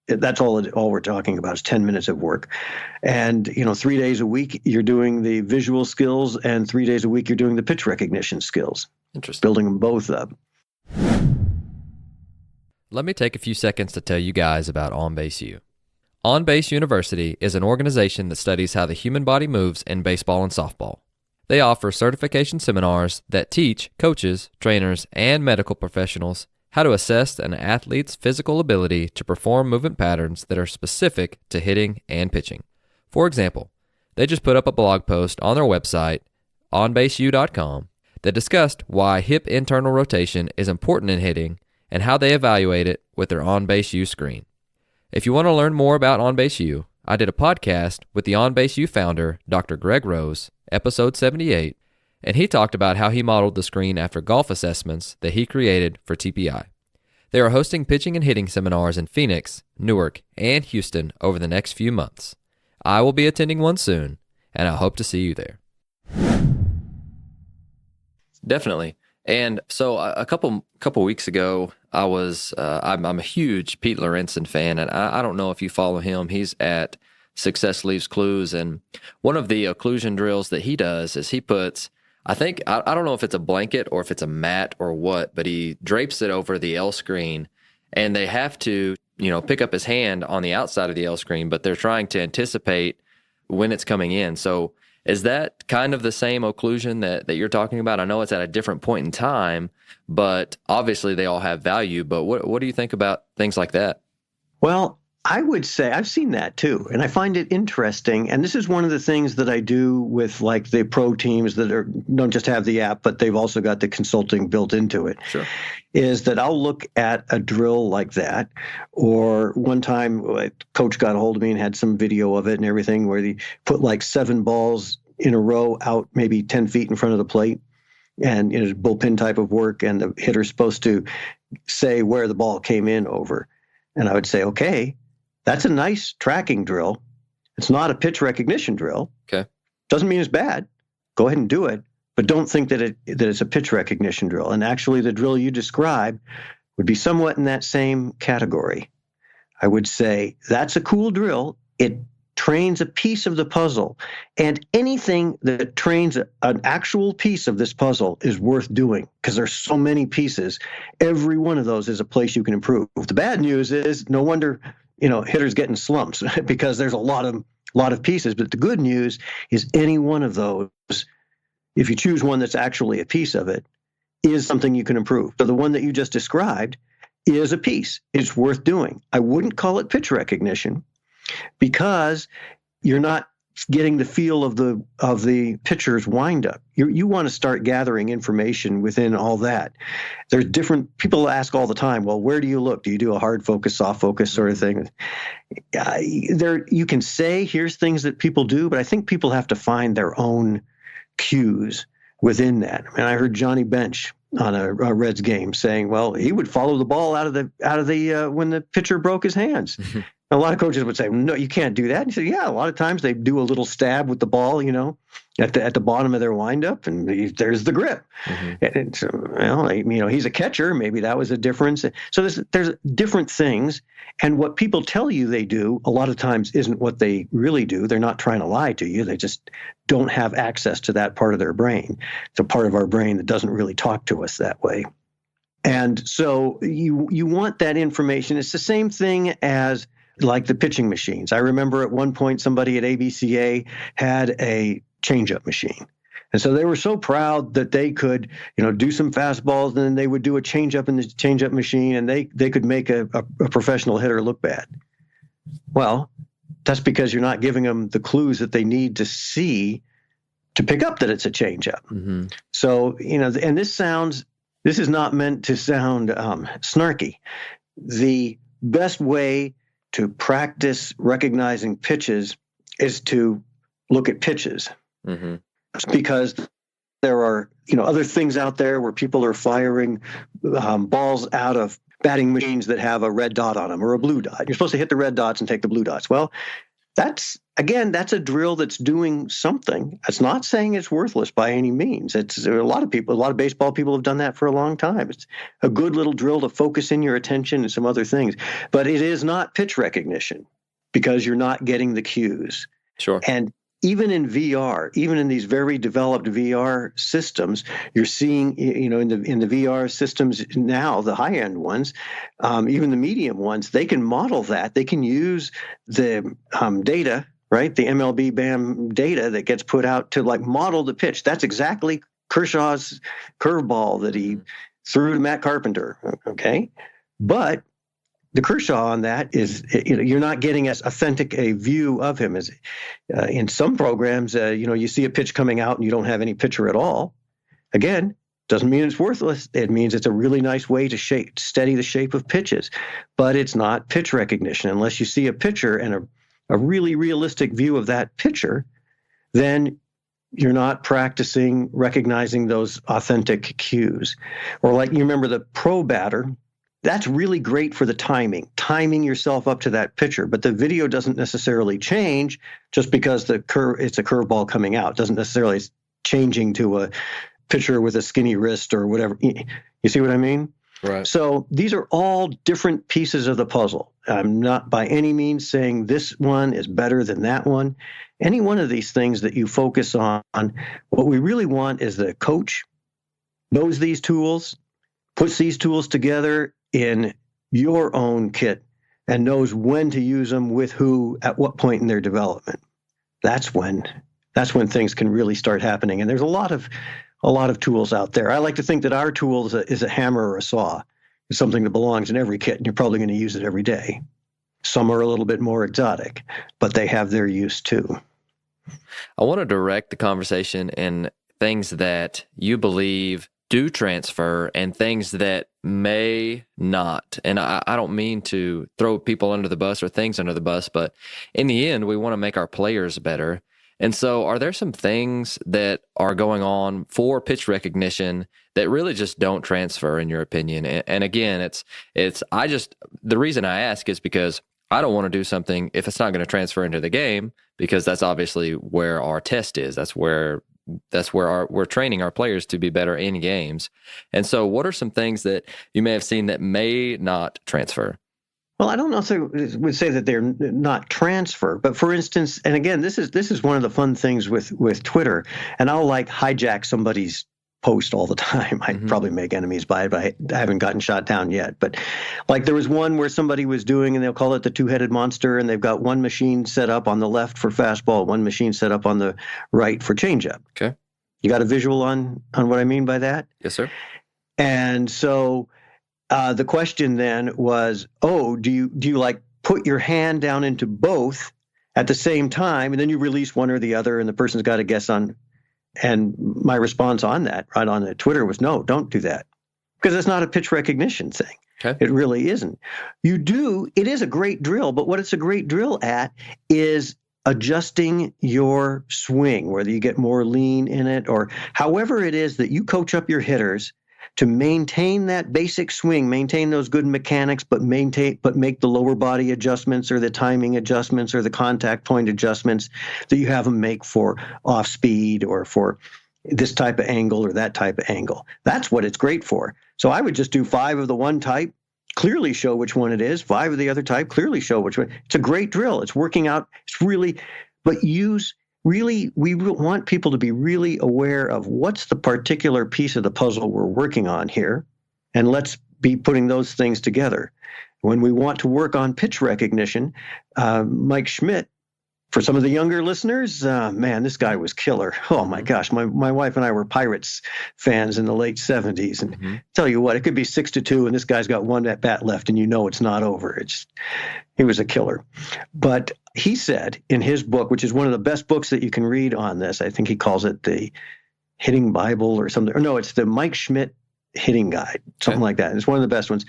that's all we're talking about is 10 minutes of work. And, 3 days a week, you're doing the visual skills, and 3 days a week, you're doing the pitch recognition skills. Interesting. Building them both up. Let me take a few seconds to tell you guys about OnBaseU. OnBase University is an organization that studies how the human body moves in baseball and softball. They offer certification seminars that teach coaches, trainers, and medical professionals how to assess an athlete's physical ability to perform movement patterns that are specific to hitting and pitching. For example, they just put up a blog post on their website, onbaseu.com, that discussed why hip internal rotation is important in hitting and how they evaluate it with their OnBaseU screen. If you want to learn more about OnBaseU, I did a podcast with the OnBaseU founder, Dr. Greg Rose, episode 78, and he talked about how he modeled the screen after golf assessments that he created for TPI. They are hosting pitching and hitting seminars in Phoenix, Newark, and Houston over the next few months. I will be attending one soon, and I hope to see you there. Definitely. And so a couple weeks ago, I'm a huge Pete Lorenzen fan, and I don't know if you follow him. He's at Success Leaves Clues, and one of the occlusion drills that he does is he puts, I don't know if it's a blanket or if it's a mat or what, but he drapes it over the L screen, and they have to, pick up his hand on the outside of the L screen, but they're trying to anticipate when it's coming in. So is that kind of the same occlusion that you're talking about? I know it's at a different point in time, but obviously they all have value. But what do you think about things like that? Well, I would say I've seen that too, and I find it interesting. And this is one of the things that I do with like the pro teams that don't just have the app, but they've also got the consulting built into it. Sure. Is that I'll look at a drill like that, or one time a coach got a hold of me and had some video of it and everything where he put like 7 balls in a row out maybe 10 feet in front of the plate, and it's bullpen type of work, and the hitter's supposed to say where the ball came in over. And I would say, okay, that's a nice tracking drill. It's not a pitch recognition drill. Okay. Doesn't mean it's bad. Go ahead and do it, but don't think that it's a pitch recognition drill. And actually, the drill you describe would be somewhat in that same category. I would say that's a cool drill. It trains a piece of the puzzle, and anything that trains an actual piece of this puzzle is worth doing because there's so many pieces. Every one of those is a place you can improve. The bad news is no wonder hitters getting slumps because there's a lot of pieces. But the good news is any one of those, if you choose one that's actually a piece of it, is something you can improve. So the one that you just described is a piece. It's worth doing. I wouldn't call it pitch recognition because you're not getting the feel of the pitcher's windup. You want to start gathering information within all that. There's different people ask all the time, well, where do you look? Do you do a hard focus, soft focus sort of thing? You can say here's things that people do, but I think people have to find their own cues within that. And I heard Johnny Bench on a Reds game saying, well, he would follow the ball out of the when the pitcher broke his hands. A lot of coaches would say, no, you can't do that. And he said, yeah, a lot of times they do a little stab with the ball, at the bottom of their windup, and there's the grip. And so, he's a catcher. Maybe that was a difference. So there's different things. And what people tell you they do a lot of times isn't what they really do. They're not trying to lie to you. They just don't have access to that part of their brain. It's a part of our brain that doesn't really talk to us that way. And so you want that information. It's the same thing as like the pitching machines. I remember at one point somebody at ABCA had a changeup machine. And so they were so proud that they could, do some fastballs, and then they would do a changeup in the changeup machine, and they could make a professional hitter look bad. Well, that's because you're not giving them the clues that they need to see to pick up that it's a changeup. Mm-hmm. So, and this is not meant to sound snarky. The best way to practice recognizing pitches is to look at pitches. Mm-hmm. Because there are, other things out there where people are firing balls out of batting machines that have a red dot on them or a blue dot. You're supposed to hit the red dots and take the blue dots. Well, that's a drill that's doing something. It's not saying it's worthless by any means. A lot of baseball people have done that for a long time. It's a good little drill to focus in your attention and some other things. But it is not pitch recognition because you're not getting the cues. Sure. And even in VR, even in these very developed VR systems, you're seeing, in the VR systems now, the high-end ones, even the medium ones, they can model that. They can use the data, right? The MLB BAM data that gets put out to model the pitch. That's exactly Kershaw's curveball that he threw to Matt Carpenter. Okay, but the Kershaw on that is, you're not getting as authentic a view of him as in some programs. You see a pitch coming out and you don't have any pitcher at all. Again, doesn't mean it's worthless. It means it's a really nice way to steady the shape of pitches, but it's not pitch recognition unless you see a pitcher and a really realistic view of that pitcher, then you're not practicing recognizing those authentic cues. Or like you remember the pro batter, that's really great for the timing yourself up to that pitcher. But the video doesn't necessarily change just because it's a curveball coming out. It doesn't necessarily changing to a pitcher with a skinny wrist or whatever. You see what I mean? Right. So these are all different pieces of the puzzle. I'm not by any means saying this one is better than that one. Any one of these things that you focus on, what we really want is the coach knows these tools, puts these tools together in your own kit, and knows when to use them with who at what point in their development. That's when things can really start happening. And there's a lot of tools out there. I like to think that our tool is a hammer or a saw. It's something that belongs in every kit, and you're probably going to use it every day. Some are a little bit more exotic, but they have their use too. I want to direct the conversation in things that you believe do transfer and things that may not. And I don't mean to throw people under the bus or things under the bus, but in the end, we want to make our players better. And so are there some things that are going on for pitch recognition that really just don't transfer in your opinion? And again, the reason I ask is because I don't want to do something if it's not going to transfer into the game, because that's obviously where our test is. That's where we're training our players to be better in games. And so what are some things that you may have seen that may not transfer? Well, I don't know if I would say that they're not transfer, but for instance, and again, this is one of the fun things with Twitter, and I'll like hijack somebody's post all the time. I probably make enemies by it, but I haven't gotten shot down yet. But like there was one where somebody was doing, and they'll call it the two-headed monster, and they've got one machine set up on the left for fastball, one machine set up on the right for changeup. Okay. You got a visual on what I mean by that? Yes, sir. And so the question then was, do you like put your hand down into both at the same time, and then you release one or the other, and the person's got to guess on. And my response on that, right on the Twitter, was no, don't do that, because it's not a pitch recognition thing. Okay. It really isn't. It is a great drill, but what it's a great drill at is adjusting your swing, whether you get more lean in it or however it is that you coach up your hitters to maintain that basic swing, maintain those good mechanics, but make the lower body adjustments or the timing adjustments or the contact point adjustments that you have them make for off speed or for this type of angle or that type of angle. That's what it's great for. So I would just do 5 of the one type, clearly show which one it is, 5 of the other type, clearly show which one. It's a great drill. It's working out. It's really, but we want people to be really aware of what's the particular piece of the puzzle we're working on here, and let's be putting those things together. When we want to work on pitch recognition, Mike Schmidt, for some of the younger listeners, man, this guy was killer. Oh my gosh, my wife and I were Pirates fans in the late 70s, and tell you what, it could be 6-2, and this guy's got one at bat left, and you know it's not over. He was a killer. But he said in his book, which is one of the best books that you can read on this, I think he calls it the Hitting Bible or something. Or no, it's the Mike Schmidt Hitting Guide, something like that. It's one of the best ones.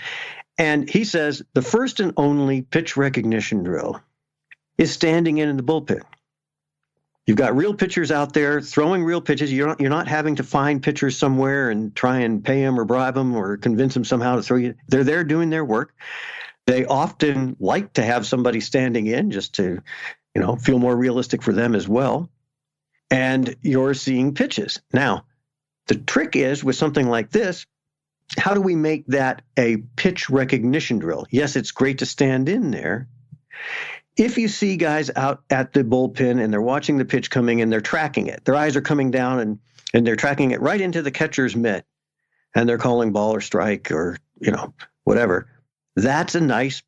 And he says the first and only pitch recognition drill is standing in the bullpen. You've got real pitchers out there throwing real pitches. You're not having to find pitchers somewhere and try and pay them or bribe them or convince them somehow to throw you. They're there doing their work. They often like to have somebody standing in just to, feel more realistic for them as well. And you're seeing pitches. Now, the trick is with something like this, how do we make that a pitch recognition drill? Yes, it's great to stand in there. If you see guys out at the bullpen and they're watching the pitch coming and they're tracking it, their eyes are coming down and they're tracking it right into the catcher's mitt, and they're calling ball or strike or, whatever. That's a nice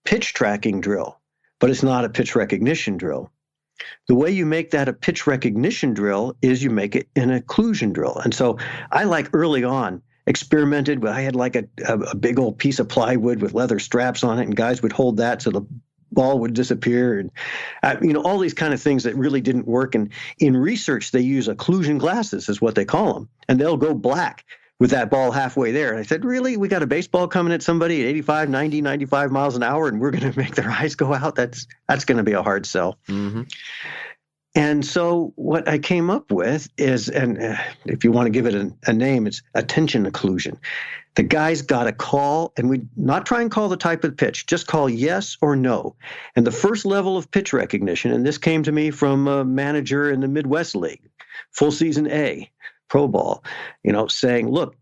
pitch tracking drill, but it's not a pitch recognition drill. The way you make that a pitch recognition drill is you make it an occlusion drill. And so I early on experimented, but I had a big old piece of plywood with leather straps on it, and guys would hold that so the ball would disappear, and all these kind of things that really didn't work. And in research, they use occlusion glasses, is what they call them, and they'll go black with that ball halfway there. And I said, really? We got a baseball coming at somebody at 85, 90, 95 miles an hour, and we're going to make their eyes go out? That's going to be a hard sell. Mm-hmm. And so what I came up with is, and if you want to give it a name, it's attention occlusion. The guy's got to call, and we not try and call the type of pitch, just call yes or no. And the first level of pitch recognition, and this came to me from a manager in the Midwest League, full season A, pro ball, saying, look,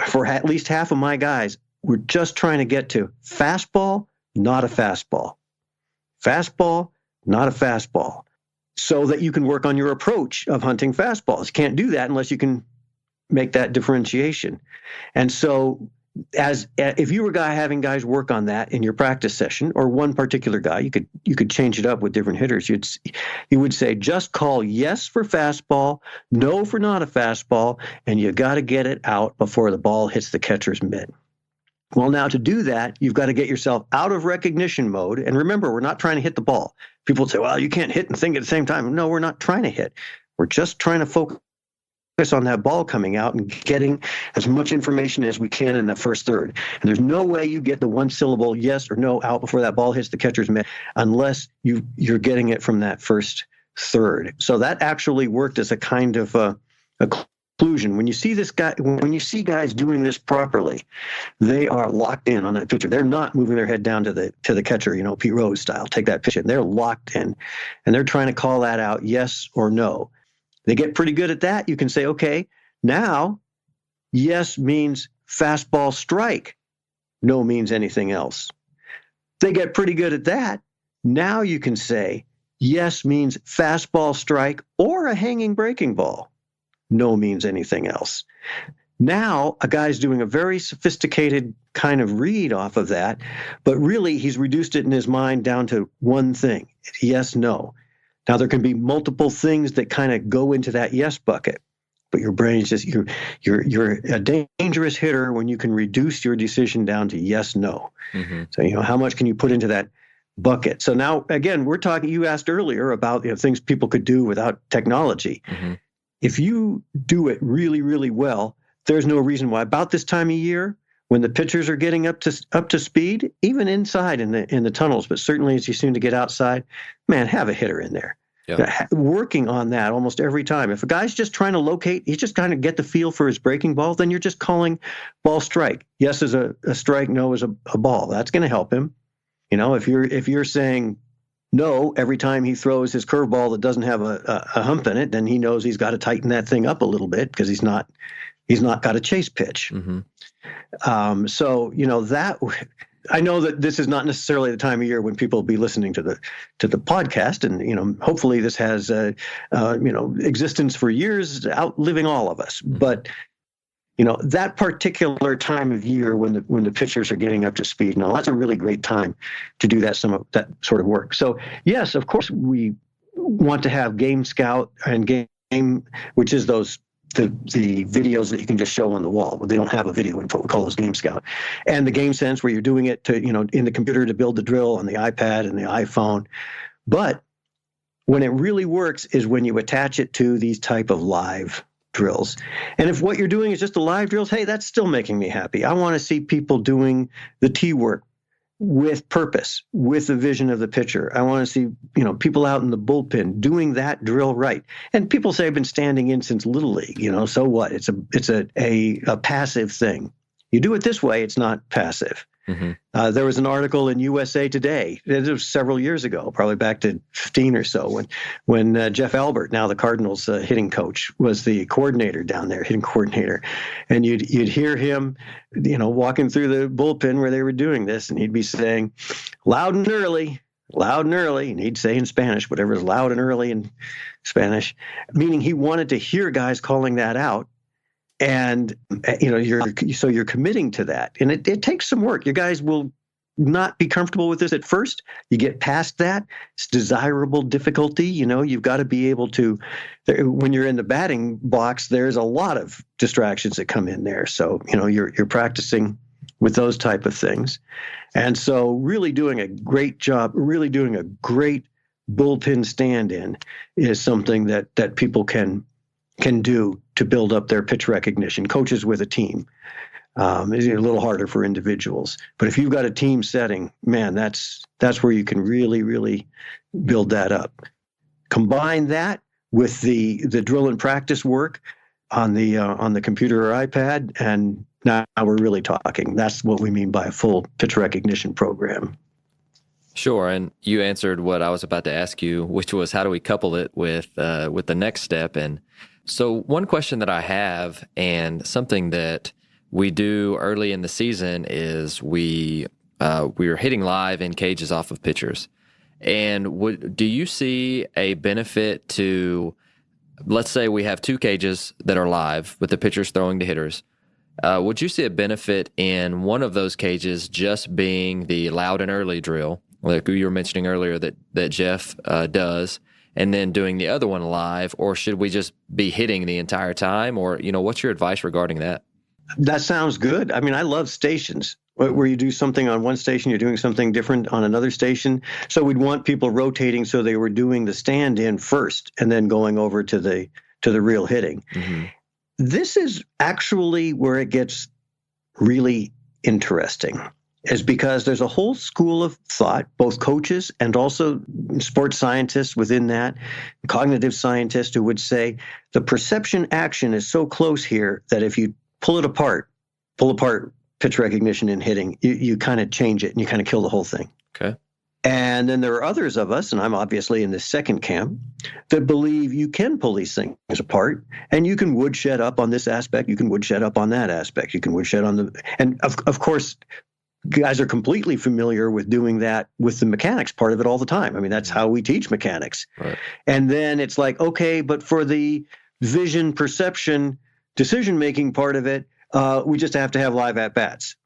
for at least half of my guys, we're just trying to get to fastball, not a fastball. Fastball, not a fastball. So that you can work on your approach of hunting fastballs. You can't do that unless you can make that differentiation. And so if you were having guys work on that in your practice session, or one particular guy, you could change it up with different hitters. You would say, just call yes for fastball, no for not a fastball, and you got to get it out before the ball hits the catcher's mitt. Well, now to do that, you've got to get yourself out of recognition mode. And remember, we're not trying to hit the ball. People say, well, you can't hit and think at the same time. No, we're not trying to hit. We're just trying to focus on that ball coming out and getting as much information as we can in the first third. And there's no way you get the one syllable yes or no out before that ball hits the catcher's mitt unless you're getting it from that first third. So that actually worked as a kind of occlusion. When you see guys doing this properly, they are locked in on that pitcher. They're not moving their head down to the catcher, Pete Rose style. Take that pitch in. They're locked in, and they're trying to call that out yes or no. They get pretty good at that. You can say, okay, now yes means fastball strike. No means anything else. They get pretty good at that. Now you can say yes means fastball strike or a hanging breaking ball. No means anything else. Now a guy's doing a very sophisticated kind of read off of that, but really he's reduced it in his mind down to one thing: yes, no. Now there can be multiple things that kind of go into that yes bucket, but your brain is just you're a dangerous hitter when you can reduce your decision down to yes, no. Mm-hmm. So how much can you put into that bucket? So now again, we're talking. You asked earlier about things people could do without technology. Mm-hmm. If you do it really, really well, there's no reason why. About this time of year, when the pitchers are getting up to speed, even inside in the tunnels, but certainly as you soon to get outside, man, have a hitter in there. Yeah. Working on that almost every time. If a guy's just trying to locate, he's just kind of get the feel for his breaking ball, then you're just calling ball strike. Yes is a strike, no is a ball. That's going to help him. If you're saying no every time he throws his curveball that doesn't have a hump in it, then he knows he's got to tighten that thing up a little bit because he's not got a chase pitch. Mm-hmm. So that I know that this is not necessarily the time of year when people will be listening to the podcast, and hopefully this has existence for years, outliving all of us. Mm-hmm. But that particular time of year when the pitchers are getting up to speed, that's a really great time to do that sort of work. So yes, of course we want to have Game Scout and Game, which is the videos that you can just show on the wall. They don't have a video input. We call those Game Scout. And the gameSense, where you're doing it to in the computer to build the drill on the iPad and the iPhone. But when it really works is when you attach it to these type of live drills. And if what you're doing is just the live drills, hey, that's still making me happy. I want to see people doing the tee work with purpose, with the vision of the pitcher. I want to see, people out in the bullpen doing that drill right. And people say I've been standing in since Little League, so what? It's a passive thing. You do it this way, it's not passive. Mm-hmm. There was an article in USA Today. It was several years ago, probably back to 15 or so, when Jeff Albert, now the Cardinals hitting coach, was the coordinator down there, hitting coordinator, and you'd hear him, walking through the bullpen where they were doing this, and he'd be saying, "Loud and early." And he'd say in Spanish, whatever is loud and early in Spanish, meaning he wanted to hear guys calling that out. And, you're committing to that. And it takes some work. Your guys will not be comfortable with this at first. You get past that. It's desirable difficulty. You've got to be able to, when you're in the batting box, there's a lot of distractions that come in there. So, you're practicing with those type of things. And so really doing a great job, really doing a great bullpen stand-in is something that people can can do to build up their pitch recognition. Coaches with a team. It's a little harder for individuals. But if you've got a team setting, man, that's where you can really, really build that up. Combine that with the drill and practice work on the computer or iPad, and now we're really talking. That's what we mean by a full pitch recognition program. Sure, and you answered what I was about to ask you, which was how do we couple it with the next step? And so one question that I have, and something that we do early in the season, is we are hitting live in cages off of pitchers. And do you see a benefit to, let's say we have 2 cages that are live with the pitchers throwing to hitters. Would you see a benefit in one of those cages just being the loud and early drill, like you were mentioning earlier that Jeff does, and then doing the other one live, or should we just be hitting the entire time? Or, what's your advice regarding that? That sounds good. I mean, I love stations where you do something on one station, you're doing something different on another station. So we'd want people rotating so they were doing the stand-in first and then going over to the real hitting. Mm-hmm. This is actually where it gets really interesting, is because there's a whole school of thought, both coaches and also sports scientists within that, cognitive scientists, who would say the perception action is so close here that if you pull apart pitch recognition and hitting, you kind of change it and you kind of kill the whole thing. Okay. And then there are others of us, and I'm obviously in the second camp, that believe you can pull these things apart and you can woodshed up on this aspect, you can woodshed up on that aspect, you can woodshed on and of course, guys are completely familiar with doing that with the mechanics part of it all the time. I mean, that's how we teach mechanics. Right. And then it's like, okay, but for the vision, perception, decision-making part of it, we just have to have live at-bats.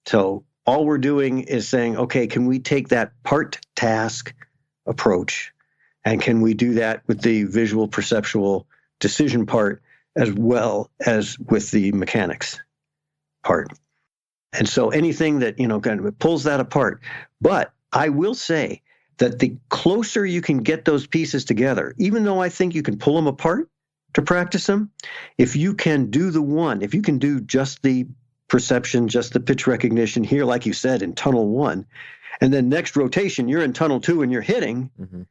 So all we're doing is saying, okay, can we take that part-task approach, and can we do that with the visual, perceptual decision part as well as with the mechanics part? And so anything that, kind of pulls that apart. But I will say that the closer you can get those pieces together, even though I think you can pull them apart to practice them, if you can do if you can do just the perception, just the pitch recognition here, like you said, in tunnel 1, and then next rotation, you're in tunnel 2 and you're hitting, mm-hmm.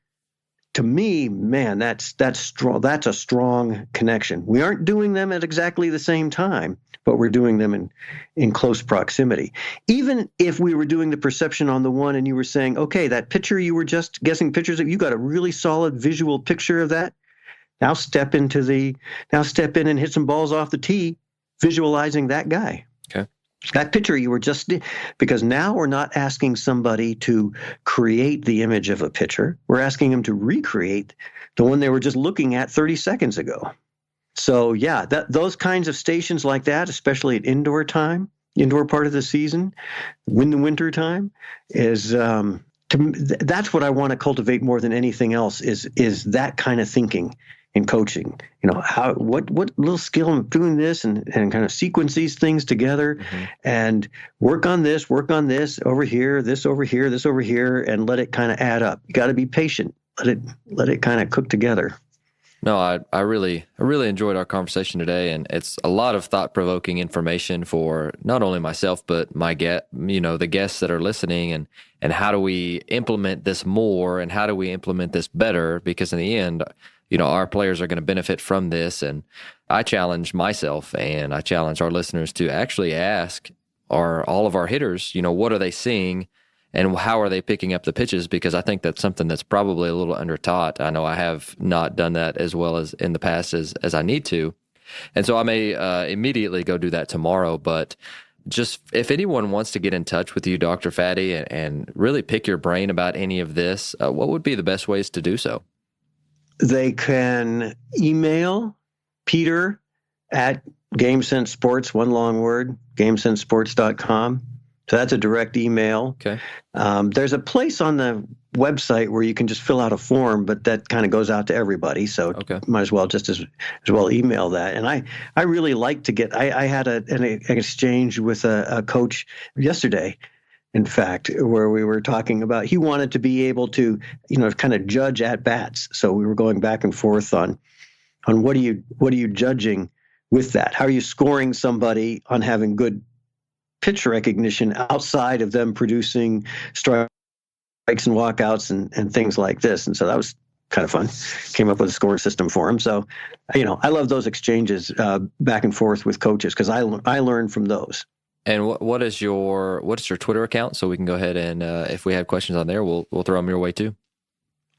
To me, man, that's strong. That's a strong connection. We aren't doing them at exactly the same time, but we're doing them in close proximity. Even if we were doing the perception on the one and you were saying, okay, that picture you were just guessing pictures of, you got a really solid visual picture of that. Now step in and hit some balls off the tee, visualizing that guy. Okay. That picture you were just, because now we're not asking somebody to create the image of a pitcher. We're asking them to recreate the one they were just looking at 30 seconds ago. So yeah, those kinds of stations like that, especially at indoor part of the season, in the winter time, is that's what I want to cultivate more than anything else. Is that kind of thinking in coaching? What little skill in doing this and kind of sequence these things together, mm-hmm. and work on this over here, this over here, this over here, and let it kind of add up. You got to be patient. Let it kind of cook together. No, I really enjoyed our conversation today, and it's a lot of thought-provoking information for not only myself but the guests that are listening, and how do we implement this more, and how do we implement this better? Because in the end, our players are going to benefit from this, and I challenge myself and I challenge our listeners to actually ask all of our hitters, what are they seeing? And how are they picking up the pitches? Because I think that's something that's probably a little undertaught. I know I have not done that as well as in the past as I need to. And so I may immediately go do that tomorrow. But just if anyone wants to get in touch with you, Dr. Fadde, and really pick your brain about any of this, what would be the best ways to do so? They can email Peter at gameSense Sports, one long word, gamesensesports.com. So that's a direct email. Okay. There's a place on the website where you can just fill out a form, but that kind of goes out to everybody. So might as well just as well email that. And I really like to get. I had an exchange with a coach yesterday, in fact, where we were talking about he wanted to be able to kind of judge at bats. So we were going back and forth on on what are you judging with that? How are you scoring somebody on having good pitch recognition outside of them producing strikes and walkouts and things like this? And so that was kind of fun. Came up with a scoring system for them. So, I love those exchanges back and forth with coaches because I learn from those. And what's your Twitter account? So we can go ahead and if we have questions on there, we'll throw them your way too.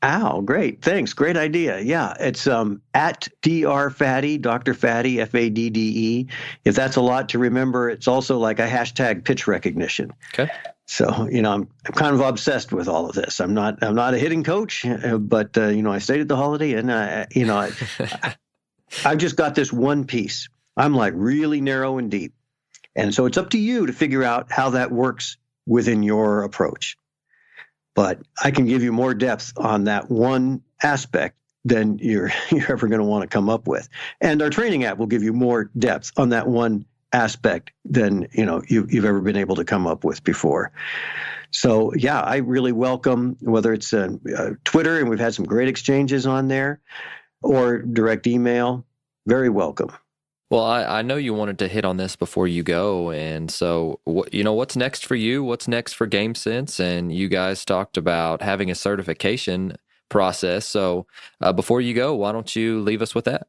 Oh, great. Thanks. Great idea. Yeah, it's at Dr. Fadde, Dr. Fadde, Fadde. If that's a lot to remember, it's also like a hashtag pitch recognition. Okay. So, I'm kind of obsessed with all of this. I'm not a hitting coach, but I stayed at the Holiday, and I've just got this one piece. I'm like really narrow and deep. And so it's up to you to figure out how that works within your approach. But I can give you more depth on that one aspect than you're ever going to want to come up with. And our training app will give you more depth on that one aspect than you've ever been able to come up with before. So yeah, I really welcome whether it's Twitter, and we've had some great exchanges on there, or direct email. Very welcome. Well, I know you wanted to hit on this before you go, and so what's next for you? What's next for gameSense? And you guys talked about having a certification process. So before you go, why don't you leave us with that?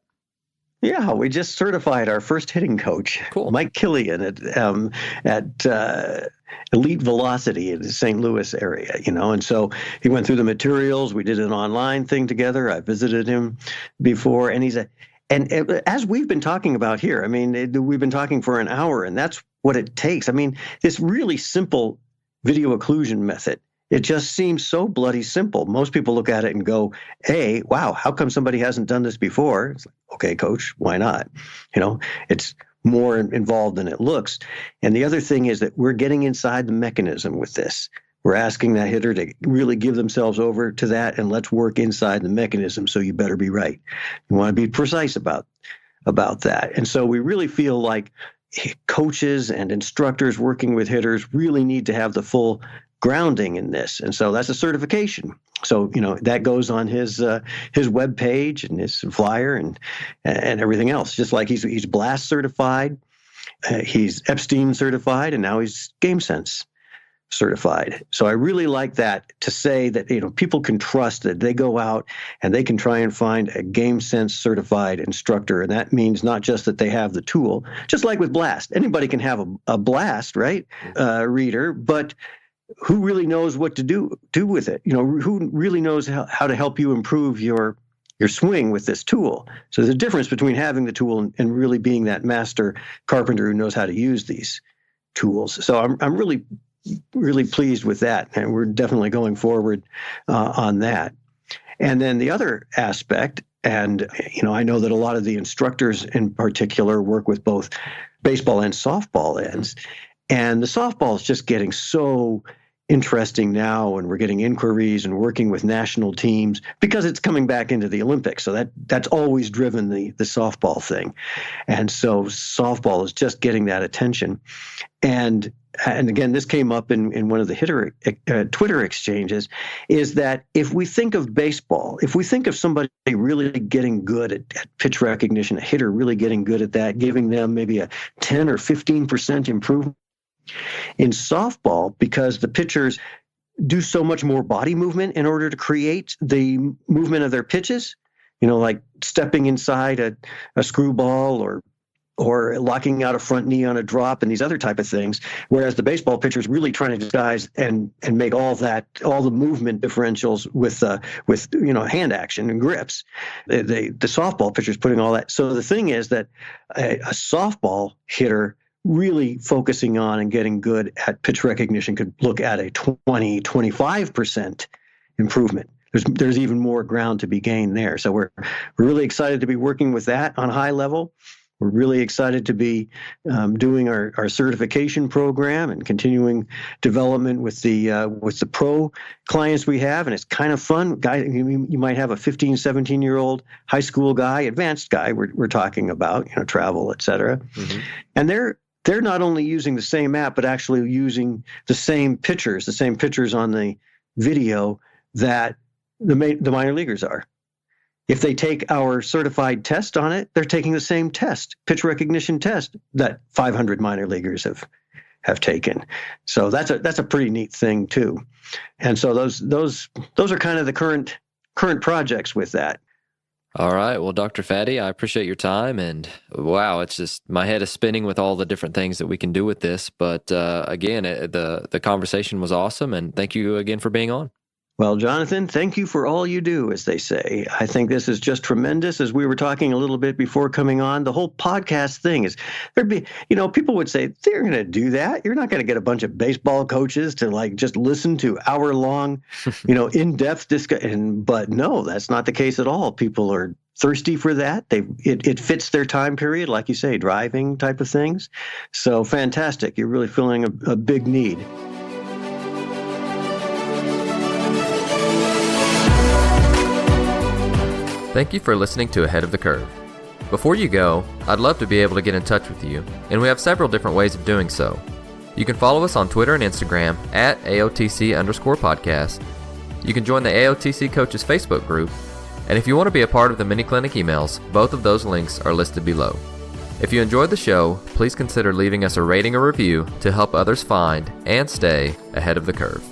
Yeah, we just certified our first hitting coach, cool. Mike Killian at Elite Velocity in the St. Louis area, and so he went through the materials. We did an online thing together. I visited him before, and And as we've been talking about here, we've been talking for an hour, and that's what it takes. This really simple video occlusion method, it just seems so bloody simple. Most people look at it and go, hey, wow, how come somebody hasn't done this before? It's like, okay, coach, why not? It's more involved than it looks. And the other thing is that we're getting inside the mechanism with this. We're asking that hitter to really give themselves over to that, and let's work inside the mechanism, so you better be right. You want to be precise about that. And so we really feel like coaches and instructors working with hitters really need to have the full grounding in this. And so that's a certification. So, that goes on his web page and his flyer and everything else, just like he's BLAST certified, he's Epstein certified, and now he's gameSense certified. So I really like that, to say that people can trust that they go out and they can try and find a gameSense certified instructor, and that means not just that they have the tool, just like with BLAST. Anybody can have a BLAST, right, reader, but who really knows what to do with it? Who really knows how to help you improve your swing with this tool? So there's a difference between having the tool and really being that master carpenter who knows how to use these tools. So I'm really pleased with that, and we're definitely going forward on that. And then the other aspect, and I know that a lot of the instructors in particular work with both baseball and softball ends, and the softball is just getting so interesting now, and we're getting inquiries and working with national teams because it's coming back into the Olympics. So that's always driven the softball thing, and so softball is just getting that attention. And again, this came up in one of the hitter Twitter exchanges, is that if we think of baseball, if we think of somebody really getting good at pitch recognition, a hitter really getting good at that, giving them maybe a 10 or 15% improvement in softball, because the pitchers do so much more body movement in order to create the movement of their pitches, like stepping inside a screwball or locking out a front knee on a drop and these other type of things, whereas the baseball pitcher is really trying to disguise and make all the movement differentials with hand action and grips. The softball pitcher is putting all that. So the thing is that a softball hitter really focusing on and getting good at pitch recognition could look at a 20-25% improvement. There's even more ground to be gained there. So we're really excited to be working with that on a high level. We're really excited to be doing our certification program and continuing development with the pro clients we have, and it's kind of fun. You might have a 15, 17-year-old high school guy, advanced guy. We're talking about travel, et cetera, and they're not only using the same app, but actually using the same pictures on the video that the minor leaguers are. If they take our certified test on it, they're taking the same test, pitch recognition test, that 500 minor leaguers have taken. So that's a pretty neat thing too. And so those are kind of the current projects with that. All right. Well, Dr. Fadde, I appreciate your time. And wow, it's just my head is spinning with all the different things that we can do with this. But again, the conversation was awesome. And thank you again for being on. Well, Jonathan, thank you for all you do, as they say. I think this is just tremendous. As we were talking a little bit before coming on, the whole podcast thing is people would say, they're going to do that. You're not going to get a bunch of baseball coaches to just listen to hour-long, in-depth discussion. But no, that's not the case at all. People are thirsty for that. It fits their time period, like you say, driving type of things. So fantastic. You're really filling a big need. Thank you for listening to Ahead of the Curve. Before you go, I'd love to be able to get in touch with you, and we have several different ways of doing so. You can follow us on Twitter and Instagram at AOTC_podcast. You can join the AOTC Coaches Facebook group, and if you want to be a part of the mini clinic emails, both of those links are listed below. If you enjoyed the show, please consider leaving us a rating or review to help others find and stay ahead of the curve.